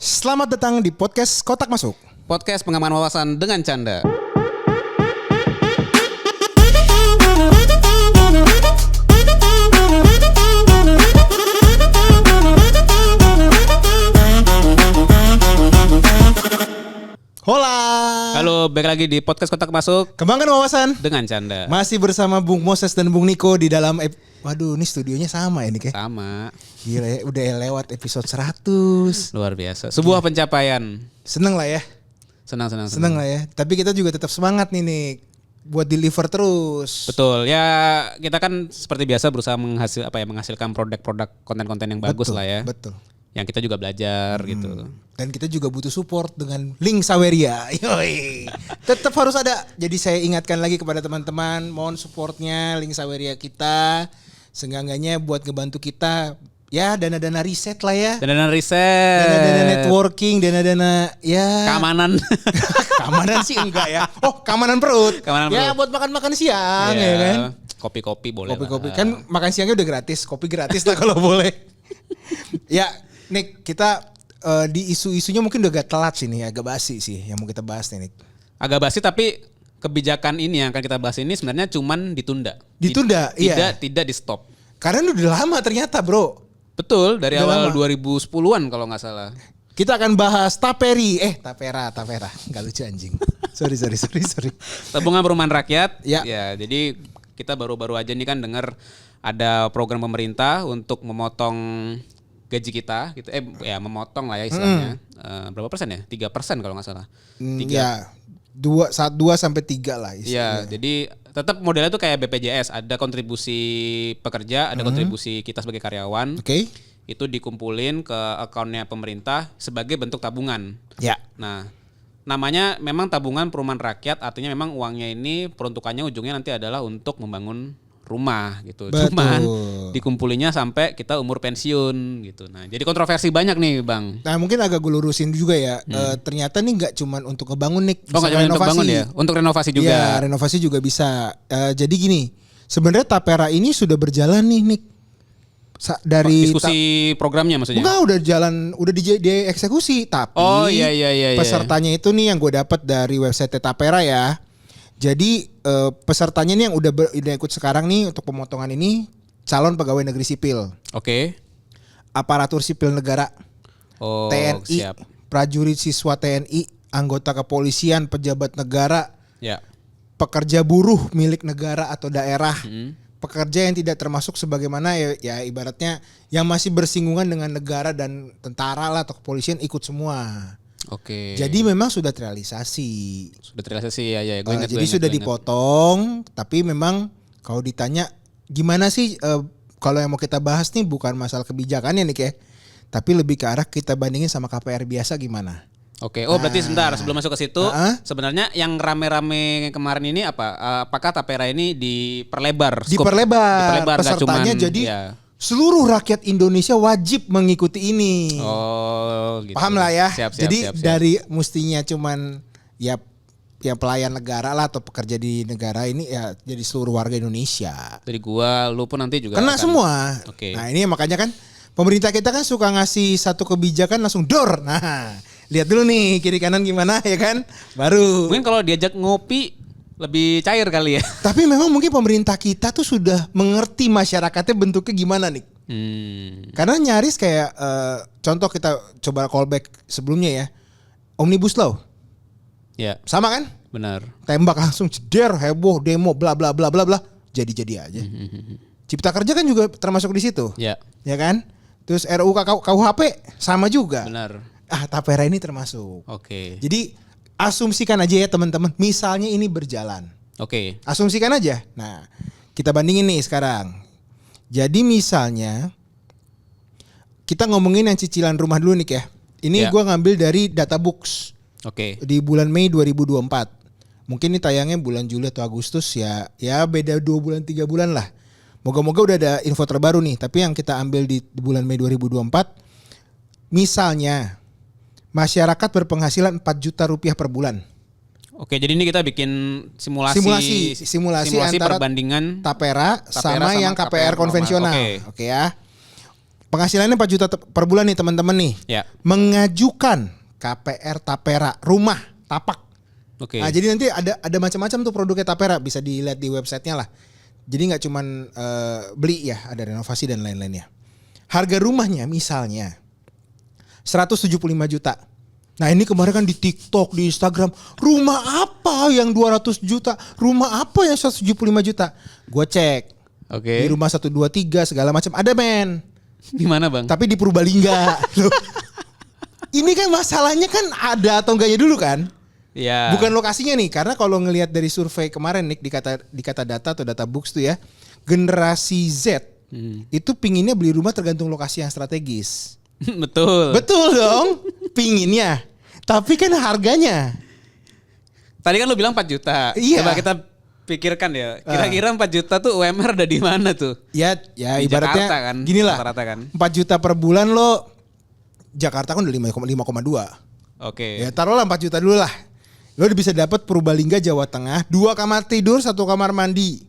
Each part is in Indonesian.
Selamat datang di podcast Kotak Masuk. Podcast pengaman wawasan dengan canda. Hola. Halo, balik lagi di podcast Kotak Masuk Kembangkan wawasan dengan canda. masih bersama Bung Moses dan Bung Niko di dalam waduh, ini studionya sama ya nih kayak. Sama. Gila ya, udah lewat episode 100. Luar biasa. Sebuah pencapaian. Seneng lah ya. Senang. Seneng lah ya. Tapi kita juga tetap semangat nih buat deliver terus. Betul. Ya, kita kan seperti biasa berusaha menghasilkan produk-produk konten-konten yang bagus Betul, lah ya. Betul. Yang kita juga belajar gitu. Dan kita juga butuh support dengan link Saweria. Yoi. Tetap harus ada. Jadi saya ingatkan lagi kepada teman-teman, mohon supportnya link Saweria kita. Seenggaknya buat ngebantu kita ya dana-dana riset lah ya. Dana riset. Dana-dana networking, dana-dana ya. Keamanan. Keamanan sih enggak ya. Oh, keamanan perut. Keamanan ya perut. buat makan-makan siang ya kan. Kopi-kopi boleh. Kopi-kopi kan makan siangnya udah gratis, kopi gratis lah kalau boleh. Ya, Nick, kita di isu-isunya mungkin udah agak telat sih nih, agak basi sih yang mau kita bahas nih, Nick. Agak basi tapi kebijakan ini yang akan kita bahas ini sebenarnya cuman ditunda. Ditunda, iya. Tidak di stop. Karena udah lama ternyata, Bro. Betul, dari Udah awal lama. 2010-an kalau nggak salah. Kita akan bahas Tapera. Enggak lucu anjing. Sorry. Tabungan Perumahan Rakyat. Ya. Jadi kita baru-baru aja nih kan dengar ada program pemerintah untuk memotong gaji kita gitu. Memotong lah ya istilahnya. Berapa persen ya? 3% kalau nggak salah. 3. Ya, 2 sampai 3 lah Iya, jadi tetap modelnya tuh kayak BPJS, ada kontribusi pekerja, ada kontribusi kita sebagai karyawan. Oke. Itu dikumpulin ke akunnya pemerintah sebagai bentuk tabungan. Ya. Nah, namanya memang tabungan perumahan rakyat, artinya memang uangnya ini peruntukannya ujungnya nanti adalah untuk membangun rumah gitu. Betul. Cuman dikumpulinya sampai kita umur pensiun gitu. Nah, jadi kontroversi banyak nih, Bang. Nah, mungkin agak gue lurusin juga ya. Ternyata nih nggak cuman untuk ngebangun, Nick. Oh, nggak cuma untuk bangun ya? Untuk renovasi juga. Iya, renovasi juga bisa. Jadi gini, sebenarnya Tapera ini sudah berjalan nih, Nick. Dari diskusi programnya maksudnya? Enggak, udah jalan, udah dieksekusi. Tapi iya. pesertanya itu nih yang gue dapat dari website Tapera ya. Jadi pesertanya nih yang udah ikut sekarang nih untuk pemotongan ini calon pegawai negeri sipil. Oke. Aparatur sipil negara. Oh, TNI, siap. prajurit siswa TNI, anggota kepolisian, pejabat negara, Ya. pekerja buruh milik negara atau daerah, pekerja yang tidak termasuk sebagaimana ya ibaratnya yang masih bersinggungan dengan negara dan tentara lah atau kepolisian ikut semua. Oke. Jadi memang sudah terrealisasi. Sudah terrealisasi ya. Gue ingat. Jadi sudah dipotong, tapi memang kalau ditanya gimana sih kalau yang mau kita bahas nih bukan masalah kebijakannya nih kayak, tapi lebih ke arah kita bandingin sama KPR biasa gimana. Oke. Oh, berarti sebentar sebelum masuk ke situ, sebenarnya yang rame-rame kemarin ini apa? Apakah Tapera ini diperlebar? Diperlebar pesertanya jadi seluruh rakyat Indonesia wajib mengikuti ini. Oh, gitu. Paham lah ya. Siap. Jadi dari mestinya cuman ya yang pelayan negara lah atau pekerja di negara ini ya jadi seluruh warga Indonesia. Jadi lu pun nanti juga kena akan semua. Oke. Nah, ini makanya kan pemerintah kita kan suka ngasih satu kebijakan langsung dor. Nah, lihat dulu nih kiri kanan gimana ya kan? Baru. Mungkin kalau diajak ngopi lebih cair kali ya. Tapi memang mungkin pemerintah kita tuh sudah mengerti masyarakatnya bentuknya gimana nih. Karena nyaris kayak contoh kita coba callback sebelumnya ya. Omnibus Law. Ya. Sama kan? Benar. Tembak langsung jeder, heboh, demo, bla bla bla bla bla. Jadi-jadi aja. Cipta Kerja kan juga termasuk di situ. Ya. Ya kan? Terus RUU KUHP sama juga. Benar. Tapera ini termasuk. Oke. Jadi asumsikan aja ya teman-teman, misalnya ini berjalan. Oke. Asumsikan aja. Nah, kita bandingin nih sekarang. Jadi misalnya kita ngomongin yang cicilan rumah dulu nih ya. Ini Ya. gue ngambil dari Databooks. Oke. Di bulan Mei 2024. Mungkin ini tayangnya bulan Juli atau Agustus ya beda 2 bulan 3 bulan lah. Moga-moga udah ada info terbaru nih. Tapi yang kita ambil di bulan Mei 2024, misalnya masyarakat berpenghasilan 4 juta rupiah per bulan. Oke, jadi ini kita bikin simulasi antara perbandingan Tapera sama yang KPR konvensional. Oke ya. Penghasilannya 4 juta per bulan nih teman-teman nih. Ya. Mengajukan KPR Tapera rumah tapak. Oke. Nah, jadi nanti ada macam-macam tuh produknya Tapera, bisa dilihat di websitenya lah. Jadi nggak cuman beli ya, ada renovasi dan lain-lainnya. Harga rumahnya misalnya 175 juta. Nah ini kemarin kan di TikTok, di Instagram, rumah apa yang 200 juta? Rumah apa yang 175 juta? Gue cek. Oke. Di rumah 123 segala macam ada men. Di mana bang? Tapi di Purbalingga. Loh. Ini kan masalahnya kan ada atau enggaknya dulu kan? Ya. Bukan lokasinya nih, karena kalau ngelihat dari survei kemarin nih di kata data atau data books tuh ya, generasi Z itu pinginnya beli rumah tergantung lokasi yang strategis. Betul. Betul dong, pinginnya. Tapi kan harganya. Tadi kan lu bilang 4 juta. Iya. Coba kita pikirkan ya. Kira-kira 4 juta tuh UMR ada di mana tuh? Ya Di ibaratnya Jakarta kan, gini lah. rata-rata kan. 4 juta per bulan lo, Jakarta kan udah 5,2. Oke. Ya taruhlah 4 juta dulu lah. Lo bisa dapat Purbalingga Jawa Tengah, 2 kamar tidur, 1 kamar mandi.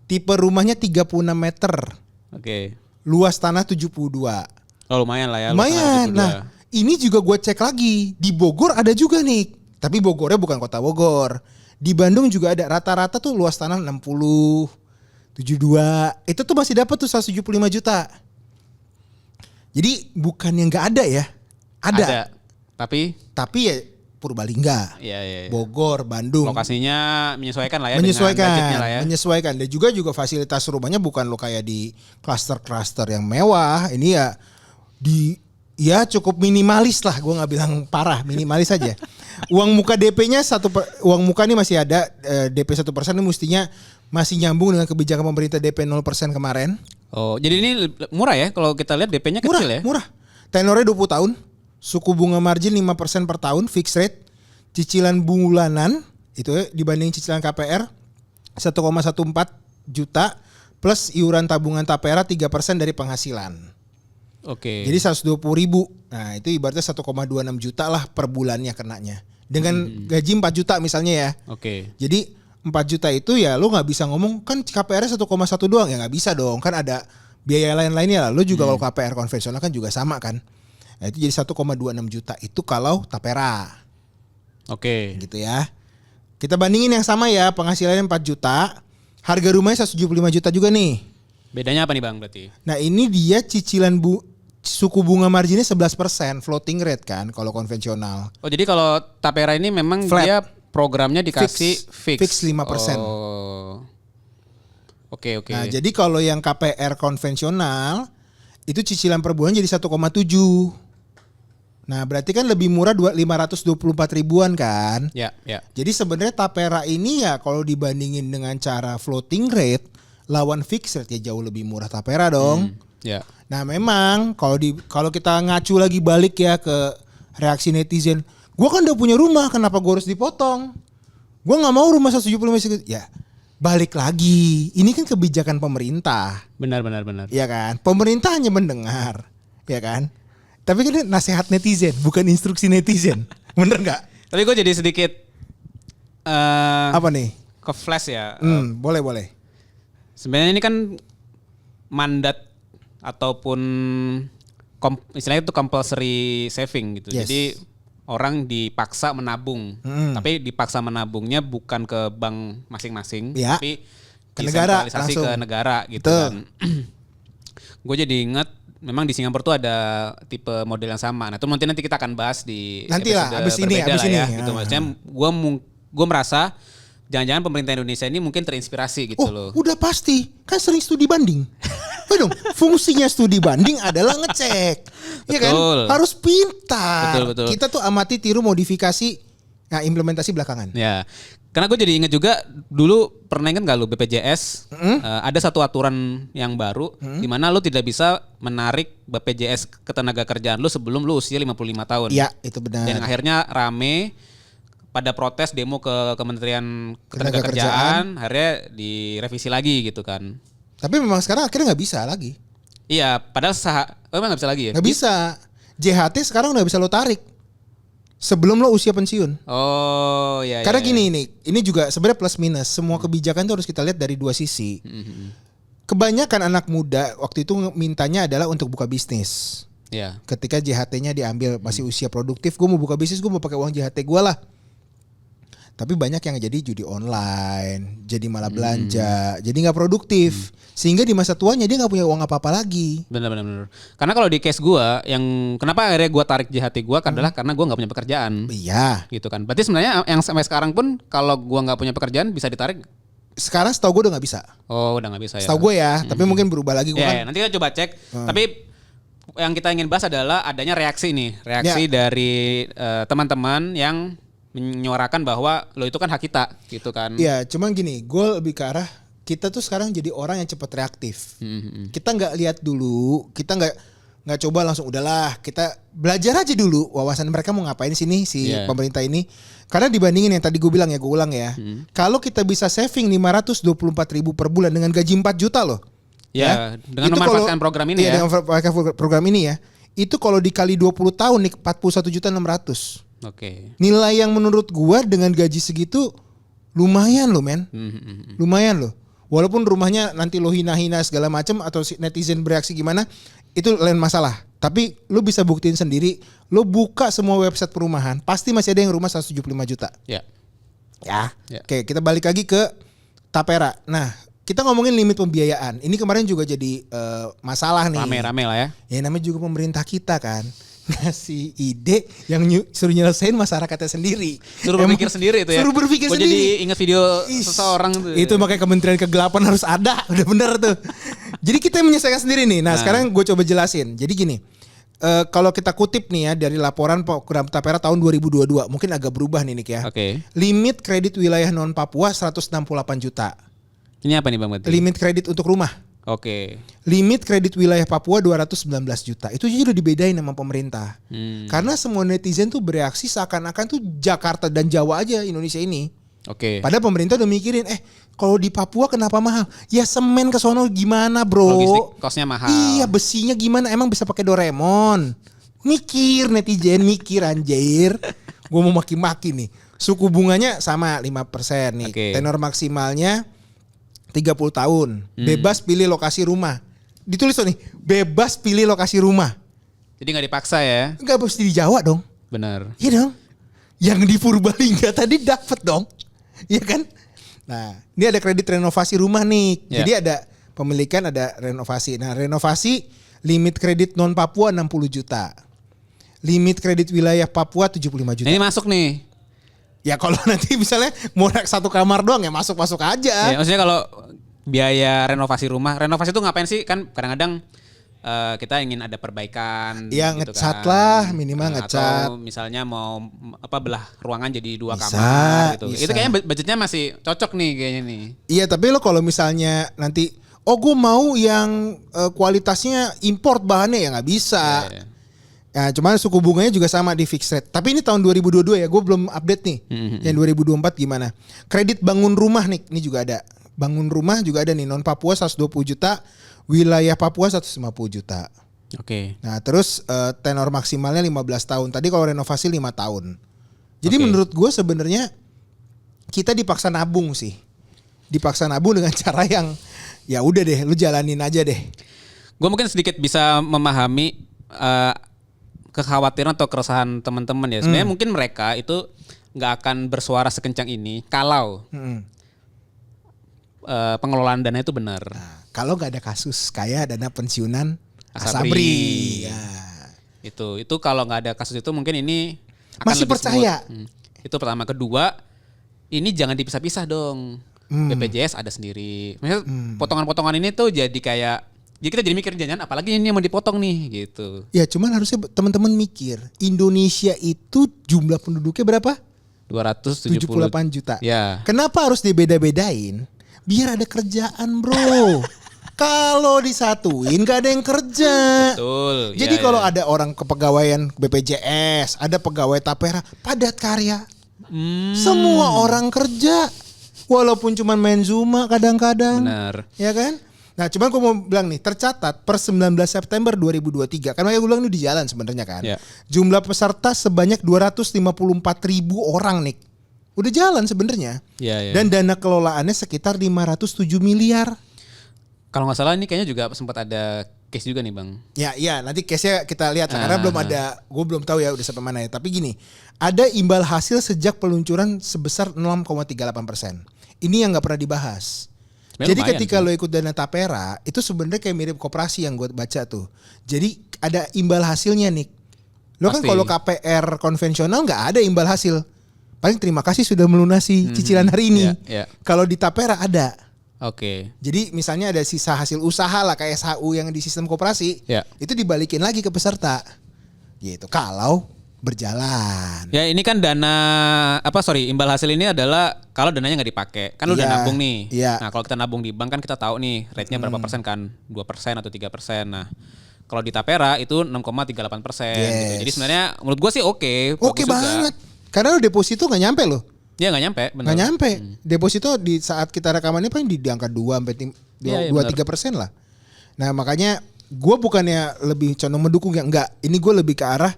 Tipe rumahnya 36 meter. Oke. Luas tanah 72. Oh lumayan lah ya. Lumayan. Nah, ini juga gue cek lagi. Di Bogor ada juga nih. Tapi Bogornya bukan kota Bogor. Di Bandung juga ada. Rata-rata tuh luas tanah 60, 72. Itu tuh masih dapat tuh 175 juta. Jadi bukan yang nggak ada ya. Ada. Tapi ya Purbalingga. Iya. Bogor, Bandung. Lokasinya menyesuaikan lah ya. Menyesuaikan. Dengan budgetnya lah ya. Menyesuaikan. Dan juga fasilitas rumahnya bukan lo kayak di klaster-klaster yang mewah. Ini ya cukup minimalis lah, gue nggak bilang parah, minimalis aja. Uang muka DP-nya uang muka ini masih ada, DP 1% ini mestinya masih nyambung dengan kebijakan pemerintah DP 0% kemarin. Oh, jadi ini murah ya kalau kita lihat DP-nya kecil ya? Murah. Tenornya 20 tahun, suku bunga margin 5% per tahun, fixed rate, cicilan bulanan itu dibanding cicilan KPR 1,14 juta plus iuran tabungan Tapera 3% dari penghasilan. Oke. Jadi 120 ribu. Nah itu ibaratnya 1,26 juta lah per bulannya kenanya. Dengan gaji 4 juta misalnya ya. Oke. Jadi 4 juta itu ya lo gak bisa ngomong kan KPR-nya 1,1 doang. Ya gak bisa dong. Kan ada biaya lain-lainnya lah. Lo juga kalau KPR konvensional kan juga sama kan. Nah itu jadi 1,26 juta itu kalau Tapera. Oke. Gitu ya. Kita bandingin yang sama ya. Penghasilannya 4 juta. Harga rumahnya 175 juta juga nih. Bedanya apa nih bang berarti? Nah ini dia cicilan suku bunga marginnya 11%, floating rate kan kalau konvensional. Oh jadi kalau Tapera ini memang Flat. dia programnya dikasih fix. Fix 5%. Oh. Oke. Nah jadi kalau yang KPR konvensional itu cicilan per bulan jadi 1,7. Nah berarti kan lebih murah 524 ribuan kan. Ya. Jadi sebenarnya Tapera ini ya kalau dibandingin dengan cara floating rate lawan fixed rate ya jauh lebih murah Tapera dong. Ya. Nah memang kalau kita ngacu lagi balik ya ke reaksi netizen, gue kan udah punya rumah, kenapa gue harus dipotong? Gue nggak mau rumah 175 juta. Ya balik lagi, ini kan kebijakan pemerintah. Benar. Ya kan, pemerintah hanya mendengar, ya kan. Tapi kan ini nasihat netizen, bukan instruksi netizen, bener nggak? Tapi gue jadi sedikit Apa nih? ke flash ya. Boleh. Sebenarnya ini kan mandat ataupun istilahnya itu compulsory saving gitu. Yes. Jadi orang dipaksa menabung. Tapi dipaksa menabungnya bukan ke bank masing-masing, Ya. tapi Ke negara disentralisasi langsung. ke negara gitu Betul. kan. Gue jadi ingat memang di Singapura tuh ada tipe model yang sama. Nah, itu nanti kita akan bahas di Nantilah, episode abis berbeda lah ini. ya. Gitu. Maksudnya gue merasa jangan-jangan pemerintah Indonesia ini mungkin terinspirasi gitu loh. Udah pasti, kan sering studi banding. Ayo dong, fungsinya studi banding adalah ngecek. Ya kan? Harus pintar. Betul. Kita tuh amati tiru modifikasi, nah implementasi belakangan. Ya, karena gue jadi inget juga dulu pernah inget gak lu BPJS ada satu aturan yang baru di mana lu tidak bisa menarik BPJS ketenagakerjaan lu sebelum lu usia 55 tahun. Iya, itu benar. Dan akhirnya rame pada protes demo ke Kementerian Ketenagakerjaan. Ketenagakerjaan, akhirnya direvisi lagi gitu kan. Tapi memang sekarang akhirnya nggak bisa lagi. Iya, padahal emang nggak bisa lagi ya? Nggak bisa. JHT sekarang udah bisa lo tarik sebelum lo usia pensiun. Oh iya. Karena gini ini juga sebenarnya plus minus. Semua kebijakan itu harus kita lihat dari dua sisi. kebanyakan anak muda waktu itu mintanya adalah untuk buka bisnis. Ya. Ketika JHT-nya diambil masih usia produktif, gue mau buka bisnis, gue mau pakai uang JHT gue lah. Tapi banyak yang jadi judi online, jadi malah belanja, jadi nggak produktif, sehingga di masa tuanya dia nggak punya uang apa-apa lagi. Benar. Karena kalau di case gue, yang kenapa akhirnya gue tarik JHT gue adalah karena gue nggak punya pekerjaan. Iya. Gitu kan. Berarti sebenarnya yang sampai sekarang pun kalau gue nggak punya pekerjaan bisa ditarik. Sekarang setahu gue udah nggak bisa. Oh, udah nggak bisa ya. Setahu gue ya, tapi mungkin berubah lagi. Ya, nanti kita coba cek. Tapi yang kita ingin bahas adalah adanya reaksi dari teman-teman yang menyuarakan bahwa lo itu kan hak kita, gitu kan. Iya, cuman gini, gue lebih ke arah kita tuh sekarang jadi orang yang cepat reaktif. Kita nggak lihat dulu, kita nggak coba langsung udahlah, kita belajar aja dulu wawasan mereka mau ngapain sini si pemerintah ini. Karena dibandingin yang tadi gue bilang ya, gue ulang ya. Kalau kita bisa saving 524.000 per bulan dengan gaji 4 juta loh. Ya, dengan memanfaatkan program ini ya. Dengan memanfaatkan program ini ya. Itu kalau dikali 20 tahun nih 41.600.000. Oke. Nilai yang menurut gua dengan gaji segitu lumayan loh men. Lumayan loh. Walaupun rumahnya nanti lo hina-hina segala macam atau netizen bereaksi gimana, itu lain masalah. Tapi lo bisa buktiin sendiri, lo buka semua website perumahan, pasti masih ada yang rumah 175 juta. Ya. Oke, kita balik lagi ke Tapera. Nah, kita ngomongin limit pembiayaan. Ini kemarin juga jadi masalah nih. Rame-rame lah ya. Ya namanya juga pemerintah kita kan ngasih ide yang suruh nyelesain masyarakatnya sendiri. Suruh berpikir sendiri itu ya. Suruh berpikir sendiri. Jadi ingat video seseorang tuh. Itu makanya Kementerian Kegelapan harus ada. Udah bener tuh. Jadi kita yang menyelesaikan sendiri nih. Nah sekarang gue coba jelasin. Jadi gini. Kalau kita kutip nih ya dari laporan program Tapera tahun 2022. Mungkin agak berubah nih Nick ya. Oke. Limit kredit wilayah non Papua 168 juta. Ini apa nih Bang Mati? Limit kredit untuk rumah. Oke. Limit kredit wilayah Papua 219 juta. Itu juga udah dibedain sama pemerintah. Karena semua netizen tuh bereaksi seakan-akan tuh Jakarta dan Jawa aja Indonesia ini. Oke. Padahal pemerintah udah mikirin, kalau di Papua kenapa mahal? Ya semen ke sono gimana bro? Logistik costnya mahal. Iya, besinya gimana? Emang bisa pakai Doraemon? Mikir netizen, mikir anjir. Gue mau maki-maki nih. Suku bunganya sama 5% nih. Oke. Tenor maksimalnya 30 tahun. Bebas pilih lokasi rumah. Ditulis tuh nih, bebas pilih lokasi rumah. Jadi nggak dipaksa ya? Enggak mesti di Jawa dong. Benar. Iya dong. Yang di Purbalingga tadi dapat dong. Iya kan? Nah, ini ada kredit renovasi rumah nih. Ya. Jadi ada pemilikan, ada renovasi. Nah, renovasi limit kredit non Papua 60 juta. Limit kredit wilayah Papua 75 juta. Nah, ini masuk nih. Ya kalau nanti misalnya mau satu kamar doang ya masuk-masuk aja. Ya, maksudnya kalau biaya renovasi rumah, renovasi itu ngapain sih? Kan kadang-kadang kita ingin ada perbaikan. Ya gitu ngecat kan. lah, minimal ngecat. Atau misalnya mau belah ruangan jadi 2 Bisa, kamar gitu. bisa. Itu kayaknya budgetnya masih cocok nih kayaknya nih. Iya tapi lo kalau misalnya nanti, gue mau yang kualitasnya import bahannya ya nggak bisa. Ya. Ya, cuman suku bunganya juga sama di fixed rate. Tapi ini tahun 2022 ya, gue belum update nih. Yang 2024 gimana? Kredit bangun rumah nih, ini juga ada. Bangun rumah juga ada nih, non Papua 120 juta, wilayah Papua 150 juta. Oke. Nah terus tenor maksimalnya 15 tahun. Tadi kalau renovasi 5 tahun. Jadi Oke. menurut gue sebenarnya kita dipaksa nabung sih. Dipaksa nabung dengan cara yang ya udah deh, lu jalanin aja deh. Gue mungkin sedikit bisa memahami kekhawatiran atau keresahan teman-teman ya. Sebenarnya mungkin mereka itu nggak akan bersuara sekencang ini kalau pengelolaan dana itu benar. Nah, kalau nggak ada kasus kayak dana pensiunan Asabri. Asabri. Ya. Itu kalau nggak ada kasus itu mungkin ini akan Masih lebih percaya? smooth. Itu pertama. Kedua, ini jangan dipisah-pisah dong. BPJS ada sendiri. Maksudnya potongan-potongan ini tuh jadi kayak, jadi kita jadi mikir jangan apalagi ini yang mau dipotong nih gitu. Ya cuman harusnya teman-teman mikir Indonesia itu jumlah penduduknya berapa? 278 juta. Ya. Kenapa harus dibeda-bedain? Biar ada kerjaan bro. Kalau disatuin gak ada yang kerja. Betul. Jadi Ya, kalau ya. ada orang kepegawaian BPJS, ada pegawai Tapera, padat karya. Semua orang kerja. Walaupun cuma main Zuma kadang-kadang. Benar. Ya kan? Nah cuman gue mau bilang nih, tercatat per 19 September 2023. Kan makanya gue bilang ini di jalan sebenarnya kan. Ya. Jumlah peserta sebanyak 254.000 orang nih. Udah jalan sebenarnya. Ya, ya. Dan dana kelolaannya sekitar 507 miliar. Kalau nggak salah ini kayaknya juga sempat ada case juga nih Bang. Ya, iya nanti case-nya kita lihat lah, karena belum ada, gue belum tahu ya udah sampai mana ya. Tapi gini, ada imbal hasil sejak peluncuran sebesar 0,38%. Ini yang nggak pernah dibahas. Sebenarnya Jadi lumayan ketika sih. lo ikut dana tapera, itu sebenarnya kayak mirip koperasi yang gue baca tuh. Jadi ada imbal hasilnya nih. Lo kan Pasti. kalau KPR konvensional nggak ada imbal hasil. Paling terima kasih sudah melunasi cicilan hari ini. Iya, iya. Kalau di tapera ada. Oke. Jadi misalnya ada sisa hasil usaha lah kayak SHU yang di sistem koperasi, Ya. itu dibalikin lagi ke peserta. Gitu. Kalau berjalan. Ya ini kan imbal hasil ini adalah kalau dananya nggak dipakai. Kan lu udah Iya, nabung nih. iya. Nah kalau kita nabung di bank kan kita tahu nih rate-nya berapa persen kan. 2% atau 3%. Nah kalau di Tapera itu 6,38%. Gitu. Yes. Jadi sebenarnya menurut gua sih oke. Oke bagus juga. banget. Karena lo deposito nggak nyampe loh. Ya nggak nyampe. Bener. Nggak nyampe. Deposito di saat kita rekamannya paling di angka 2 sampai Iya, 2-3% lah. Nah makanya gue bukannya lebih condong mendukung ya, enggak. Ini gue lebih ke arah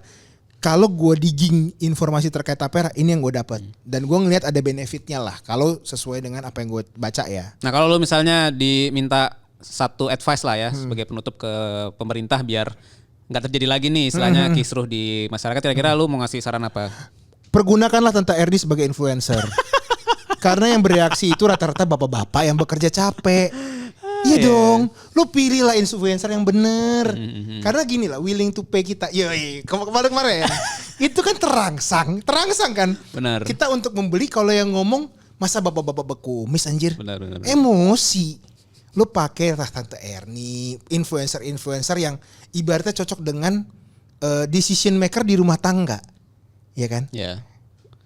kalau gue digging informasi terkait Tapera, ini yang gue dapat. Dan gue ngelihat ada benefitnya lah kalau sesuai dengan apa yang gue baca ya. Nah kalau lu misalnya diminta satu advice lah ya sebagai penutup ke pemerintah biar nggak terjadi lagi nih istilahnya kisruh di masyarakat, kira-kira lu mau ngasih saran apa? Pergunakanlah Tante Erdi sebagai influencer. Karena yang bereaksi itu rata-rata bapak-bapak yang bekerja capek. Iya dong, lu pilihlah influencer yang bener. Karena gini lah, willing to pay kita. Yoi, kemarin itu kan terangsang kan. Benar. Kita untuk membeli kalau yang ngomong masa bapak-bapak bekumis anjir. Benar. Emosi. Lu pakai lah Tante Erni, influencer yang ibaratnya cocok dengan decision maker di rumah tangga. Iya kan? Ya.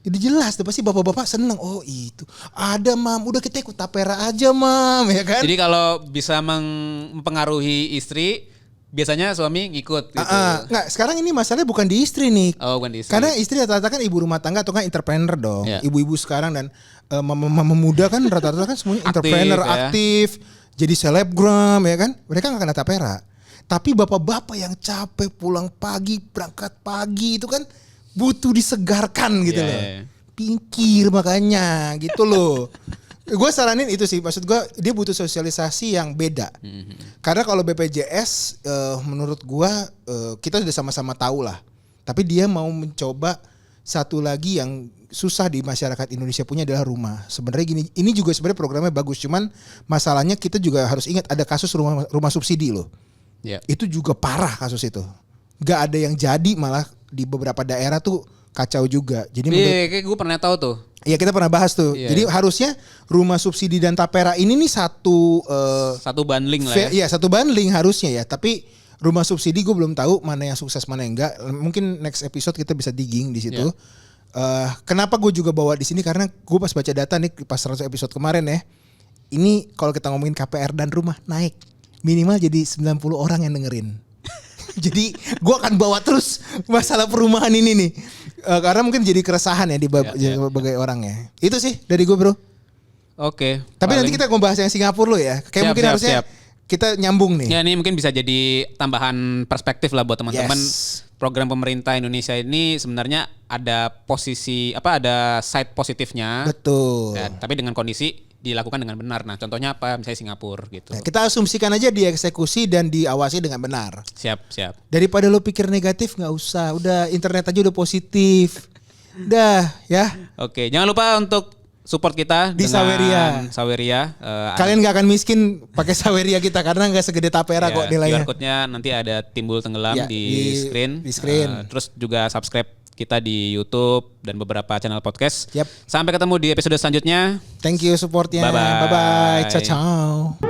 Itu jelas tuh pasti bapak-bapak seneng. Oh itu ada mam, udah kita ikut Tapera aja mam, ya kan? Jadi kalau bisa mempengaruhi istri, biasanya suami ngikut gitu. Nggak, sekarang ini masalahnya bukan di istri nih. Oh, bukan di istri. Karena istri rata-rata kan ibu rumah tangga atau kan entrepreneur dong. Ya. Ibu-ibu sekarang dan mama muda kan rata-rata kan semuanya entrepreneur ya. aktif, jadi selebgram ya kan. Mereka nggak kena Tapera. Tapi bapak-bapak yang capek pulang pagi, berangkat pagi itu kan butuh disegarkan gitu Yeah. loh. Pinggir makanya gitu loh. Gue saranin itu sih, maksud gue dia butuh sosialisasi yang beda. Karena kalau BPJS menurut gue kita sudah sama-sama tahu lah. Tapi dia mau mencoba satu lagi yang susah di masyarakat Indonesia punya adalah rumah. Sebenarnya gini, ini juga sebenarnya programnya bagus, cuman masalahnya kita juga harus ingat ada kasus rumah subsidi loh. Ya. Itu juga parah kasus itu. Gak ada yang jadi, malah di beberapa daerah tuh kacau juga. Jadi Iya, kayak gue pernah tahu tuh. ya kita pernah bahas tuh. Iya. Jadi harusnya rumah subsidi dan Tapera ini nih satu Satu bundling lah ya. ya satu bundling harusnya ya. Tapi rumah subsidi gue belum tahu mana yang sukses mana yang enggak. Mungkin next episode kita bisa digging di situ. Kenapa gue juga bawa di sini karena gue pas baca data nih pas 100 episode kemarin ya. Ini kalau kita ngomongin KPR dan rumah naik minimal jadi 90 orang yang dengerin. Jadi gue akan bawa terus masalah perumahan ini nih. Karena mungkin jadi keresahan ya di berbagai orang ya. Itu sih dari gue bro. Oke. Tapi nanti kita membahas yang Singapura lo ya. Kayak mungkin harusnya kita nyambung nih. Ya ini mungkin bisa jadi tambahan perspektif lah buat teman-teman. Yes. Program pemerintah Indonesia ini sebenarnya ada ada side positifnya. Betul. Ya, tapi dengan kondisi dilakukan dengan benar. Nah, contohnya apa? Misalnya Singapura gitu. Nah, kita asumsikan aja dieksekusi dan diawasi dengan benar. Siap. Daripada lo pikir negatif nggak usah. Udah internet aja udah positif. Udah ya. Oke, jangan lupa untuk support kita Di dengan Saweria. Saweria. Kalian nggak akan miskin pakai Saweria kita karena nggak segede Tapera Ya, kok nilainya. QR code-nya nanti ada timbul tenggelam Ya, di screen. di screen. Terus juga subscribe kita di YouTube dan beberapa channel podcast. Yap. Sampai ketemu di episode selanjutnya. Thank you supportnya. Bye-bye. Bye bye. Ciao ciao.